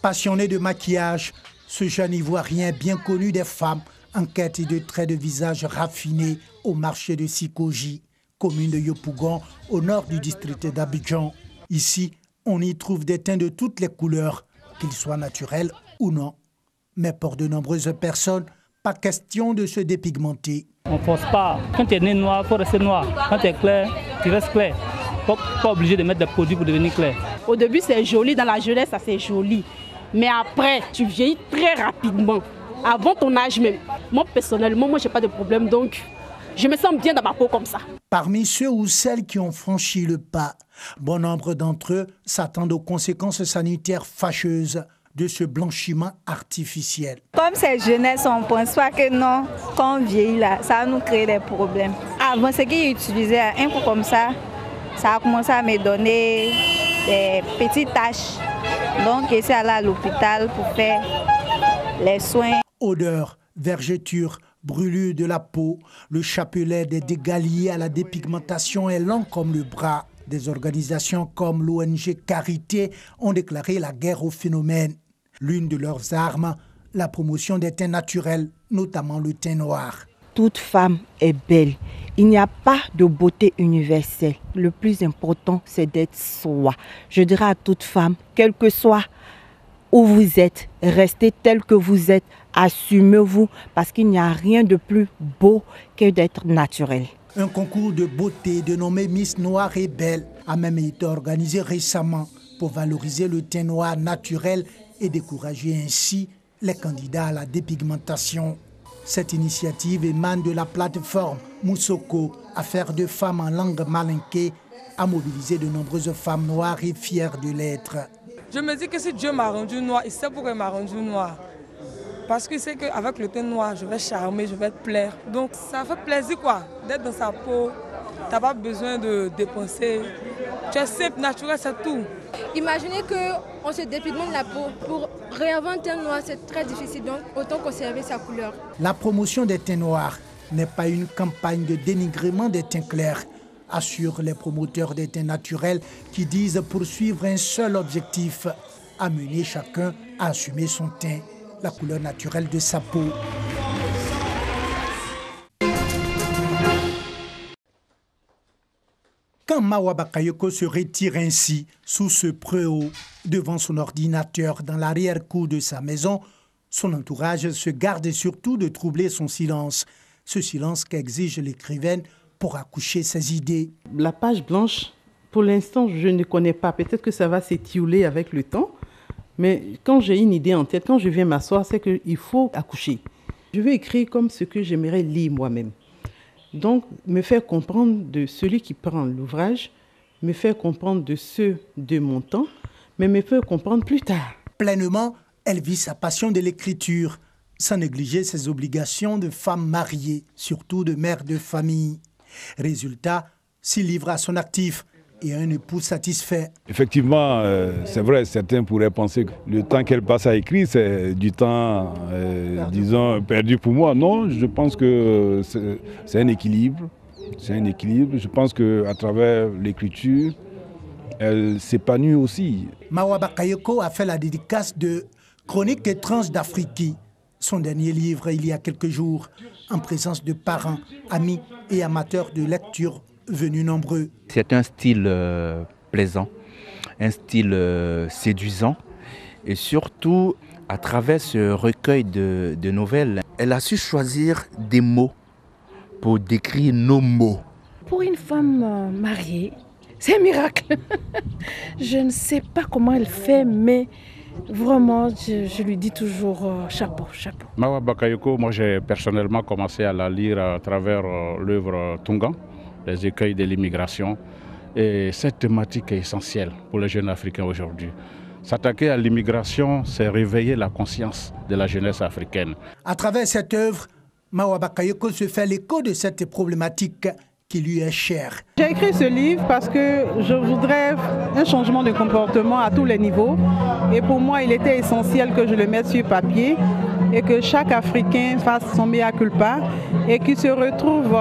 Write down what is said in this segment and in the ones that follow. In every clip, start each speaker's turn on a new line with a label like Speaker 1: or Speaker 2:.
Speaker 1: Passionné de maquillage, ce jeune Ivoirien bien connu des femmes en quête de traits de visage raffinés au marché de Sikoji, commune de Yopougon, au nord du district d'Abidjan. Ici, on y trouve des teints de toutes les couleurs, qu'ils soient naturels ou non. Mais pour de nombreuses personnes, pas question de se dépigmenter.
Speaker 2: On ne force pas. Quand tu es né noir, il faut rester noir. Quand tu es clair, tu restes clair. Pas obligé de mettre des produits pour devenir clair.
Speaker 3: Au début, c'est joli. Dans la jeunesse, ça c'est joli. Mais après, tu vieillis très rapidement. Avant ton âge même. Moi, personnellement, je n'ai pas de problème. Donc, je me sens bien dans ma peau comme ça.
Speaker 1: Parmi ceux ou celles qui ont franchi le pas, bon nombre d'entre eux s'attendent aux conséquences sanitaires fâcheuses de ce blanchiment artificiel.
Speaker 4: Comme c'est jeunesse, on ne pense pas que non, quand on vieillit là, ça va nous créer des problèmes. Avant, ce qu'ils utilisaient un coup comme ça a commencé à me donner des petites taches. Donc, je suis allée à l'hôpital pour faire les soins.
Speaker 1: Odeur, vergeture, brûlure de la peau, le chapelet des dégâts liés à la dépigmentation est long comme le bras. Des organisations comme l'ONG Carité ont déclaré la guerre au phénomène. L'une de leurs armes, la promotion des teints naturels, notamment le teint noir.
Speaker 5: Toute femme est belle. Il n'y a pas de beauté universelle. Le plus important, c'est d'être soi. Je dirais à toute femme, quel que soit où vous êtes, restez tel que vous êtes, assumez-vous, parce qu'il n'y a rien de plus beau que d'être naturel.
Speaker 1: Un concours de beauté dénommé Miss Noire et Belle a même été organisé récemment pour valoriser le teint noir naturel et décourager ainsi les candidats à la dépigmentation. Cette initiative émane de la plateforme Moussoko, affaire de femmes en langue malinké, a mobilisé de nombreuses femmes noires et fières de l'être.
Speaker 6: Je me dis que si Dieu m'a rendu noir, il sait pourquoi il m'a rendu noir. Parce qu'il sait qu'avec le teint noir, je vais charmer, je vais plaire. Donc ça fait plaisir quoi, d'être dans sa peau. Tu n'as pas besoin de dépenser. Tu es simple, naturel, c'est tout.
Speaker 7: Imaginez qu'on se dépigmente la peau. Pour réavoir un teint noir, c'est très difficile. Donc autant conserver sa couleur.
Speaker 1: La promotion des teints noirs n'est pas une campagne de dénigrement des teints clairs, assurent les promoteurs des teints naturels qui disent poursuivre un seul objectif, amener chacun à assumer son teint, la couleur naturelle de sa peau. Quand Mawa Bakayoko se retire ainsi, sous ce préau, devant son ordinateur dans l'arrière-cour de sa maison, son entourage se garde surtout de troubler son silence. Ce silence qu'exige l'écrivaine pour accoucher ses idées.
Speaker 8: La page blanche, pour l'instant, je ne connais pas. Peut-être que ça va s'étioler avec le temps. Mais quand j'ai une idée en tête, quand je viens m'asseoir, c'est qu'il faut accoucher. Je vais écrire comme ce que j'aimerais lire moi-même. Donc, me faire comprendre de celui qui prend l'ouvrage, me faire comprendre de ceux de mon temps, mais me faire comprendre plus tard.
Speaker 1: Pleinement, elle vit sa passion de l'écriture, sans négliger ses obligations de femme mariée, surtout de mère de famille. Résultat, 6 livres à son actif et un époux satisfait.
Speaker 9: Effectivement, c'est vrai, certains pourraient penser que le temps qu'elle passe à écrire, c'est du temps, disons, perdu pour moi. Non, je pense que c'est un équilibre. C'est un équilibre. Je pense qu'à travers l'écriture, elle s'épanouit aussi.
Speaker 1: Mawa Bakayoko a fait la dédicace de Chroniques étranges d'Afrique, son dernier livre il y a quelques jours, en présence de parents, amis et amateurs de lecture venus nombreux.
Speaker 10: C'est un style plaisant, un style séduisant et surtout à travers ce recueil de nouvelles, elle a su choisir des mots pour décrire nos mots.
Speaker 11: Pour une femme mariée, c'est un miracle. Je ne sais pas comment elle fait, mais vraiment, je lui dis toujours chapeau, chapeau.
Speaker 12: Mawa Bakayoko, moi j'ai personnellement commencé à la lire à travers l'œuvre Tungan, les écueils de l'immigration. Et cette thématique est essentielle pour les jeunes Africains aujourd'hui. S'attaquer à l'immigration, c'est réveiller la conscience de la jeunesse africaine.
Speaker 1: À travers cette œuvre, Mawa Bakayoko se fait l'écho de cette problématique qui lui est chère.
Speaker 8: J'ai écrit ce livre parce que je voudrais un changement de comportement à tous les niveaux. Et pour moi, il était essentiel que je le mette sur papier et que chaque Africain fasse son mea culpa et qu'il se retrouve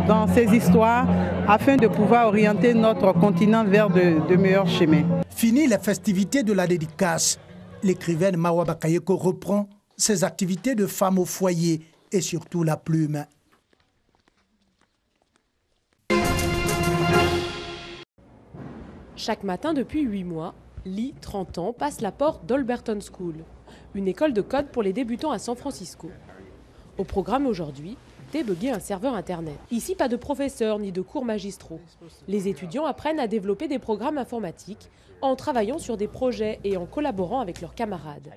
Speaker 8: dans ces histoires afin de pouvoir orienter notre continent vers de meilleurs chemins.
Speaker 1: Fini les festivités de la dédicace. L'écrivaine Mawa Bakayoko reprend ses activités de femme au foyer et surtout la plume.
Speaker 13: Chaque matin depuis 8 mois, Lee, 30 ans, passe la porte d'Alberton School, une école de code pour les débutants à San Francisco. Au programme aujourd'hui, débugger un serveur internet. Ici, pas de professeurs ni de cours magistraux. Les étudiants apprennent à développer des programmes informatiques en travaillant sur des projets et en collaborant avec leurs camarades.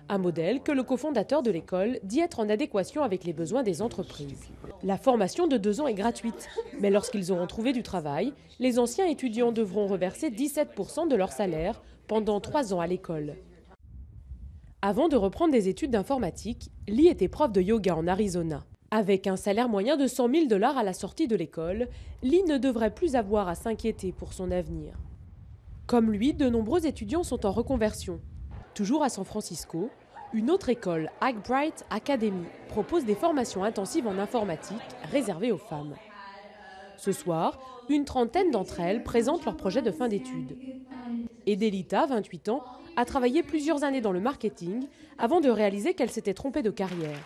Speaker 13: Un modèle que le cofondateur de l'école dit être en adéquation avec les besoins des entreprises. La formation de 2 ans est gratuite, mais lorsqu'ils auront trouvé du travail, les anciens étudiants devront reverser 17% de leur salaire pendant 3 ans à l'école. Avant de reprendre des études d'informatique, Lee était prof de yoga en Arizona. Avec un salaire moyen de $100 000 à la sortie de l'école, Lee ne devrait plus avoir à s'inquiéter pour son avenir. Comme lui, de nombreux étudiants sont en reconversion. Toujours à San Francisco, une autre école, Hackbright Academy, propose des formations intensives en informatique réservées aux femmes. Ce soir, une trentaine d'entre elles présentent leur projet de fin d'études. Edelita, 28 ans, a travaillé plusieurs années dans le marketing avant de réaliser qu'elle s'était trompée de carrière.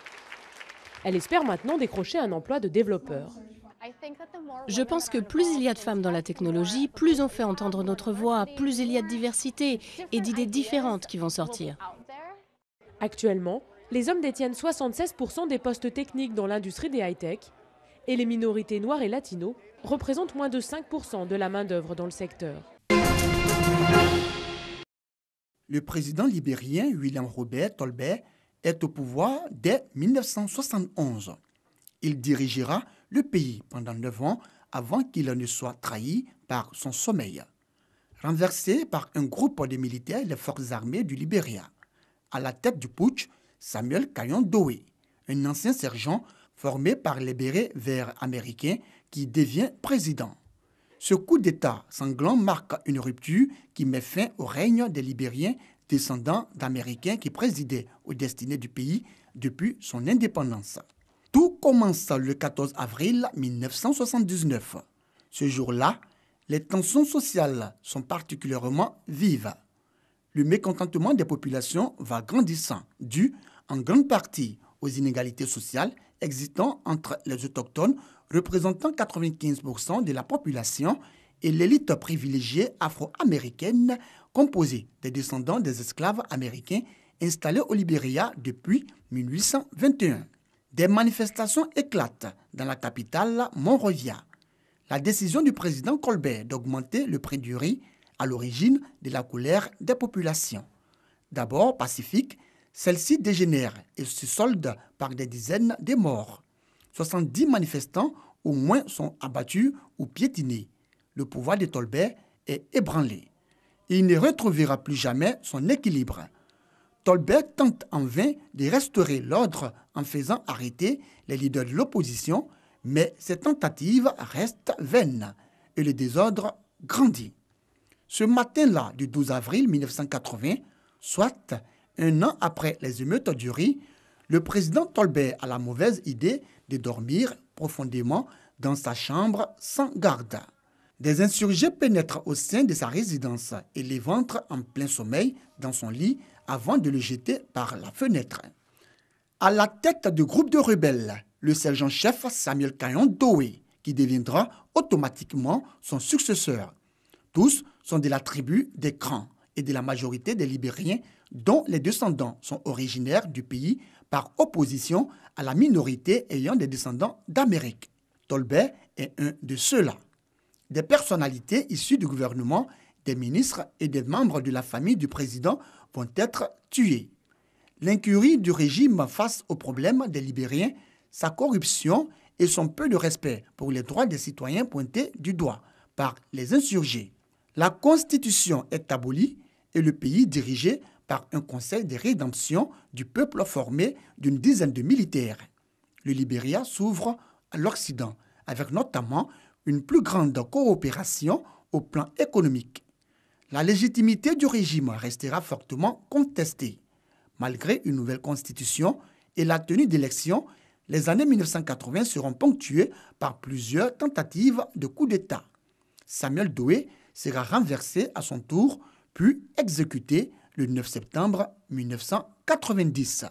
Speaker 13: Elle espère maintenant décrocher un emploi de développeur.
Speaker 14: Je pense que plus il y a de femmes dans la technologie, plus on fait entendre notre voix, plus il y a de diversité et d'idées différentes qui vont sortir.
Speaker 13: Actuellement, les hommes détiennent 76% des postes techniques dans l'industrie des high-tech et les minorités noires et latinos représentent moins de 5% de la main-d'œuvre dans le secteur.
Speaker 15: Le président libérien William Robert Tolbert est au pouvoir dès 1971. Il dirigera le pays pendant 9 ans avant qu'il ne soit trahi par son sommeil. Renversé par un groupe de militaires des forces armées du Libéria. À la tête du putsch, Samuel Kayon Doe, un ancien sergent formé par les bérets verts américains qui devient président. Ce coup d'État sanglant marque une rupture qui met fin au règne des Libériens descendants d'Américains qui présidaient aux destinées du pays depuis son indépendance. Tout commence le 14 avril 1979. Ce jour-là, les tensions sociales sont particulièrement vives. Le mécontentement des populations va grandissant, dû en grande partie aux inégalités sociales existant entre les autochtones représentant 95% de la population et l'élite privilégiée afro-américaine composée des descendants des esclaves américains installés au Libéria depuis 1821. Des manifestations éclatent dans la capitale Monrovia. La décision du président Colbert d'augmenter le prix du riz à l'origine de la colère des populations. D'abord pacifique, celle-ci dégénère et se solde par des dizaines de morts. 70 manifestants au moins sont abattus ou piétinés. Le pouvoir de Tolbert est ébranlé. Il ne retrouvera plus jamais son équilibre. Tolbert tente en vain de restaurer l'ordre en faisant arrêter les leaders de l'opposition, mais ces tentatives restent vaines et le désordre grandit. Ce matin-là du 12 avril 1980, soit un an après les émeutes du riz, le président Tolbert a la mauvaise idée de dormir profondément dans sa chambre sans garde. Des insurgés pénètrent au sein de sa résidence et l'éventrent en plein sommeil dans son lit avant de le jeter par la fenêtre. À la tête du groupe de rebelles, le sergent-chef Samuel Kayon Doe, qui deviendra automatiquement son successeur. Tous sont de la tribu des Crans et de la majorité des Libériens dont les descendants sont originaires du pays par opposition à la minorité ayant des descendants d'Amérique. Tolbert est un de ceux-là. Des personnalités issues du gouvernement, des ministres et des membres de la famille du président vont être tués. L'incurie du régime face aux problèmes des Libériens, sa corruption et son peu de respect pour les droits des citoyens pointés du doigt par les insurgés. La Constitution est abolie et le pays dirigé par un conseil de rédemption du peuple formé d'une dizaine de militaires. Le Libéria s'ouvre à l'Occident, avec notamment une plus grande coopération au plan économique. La légitimité du régime restera fortement contestée. Malgré une nouvelle constitution et la tenue d'élections, les années 1980 seront ponctuées par plusieurs tentatives de coup d'État. Samuel Doe sera renversé à son tour, puis exécuté le 9 septembre 1990.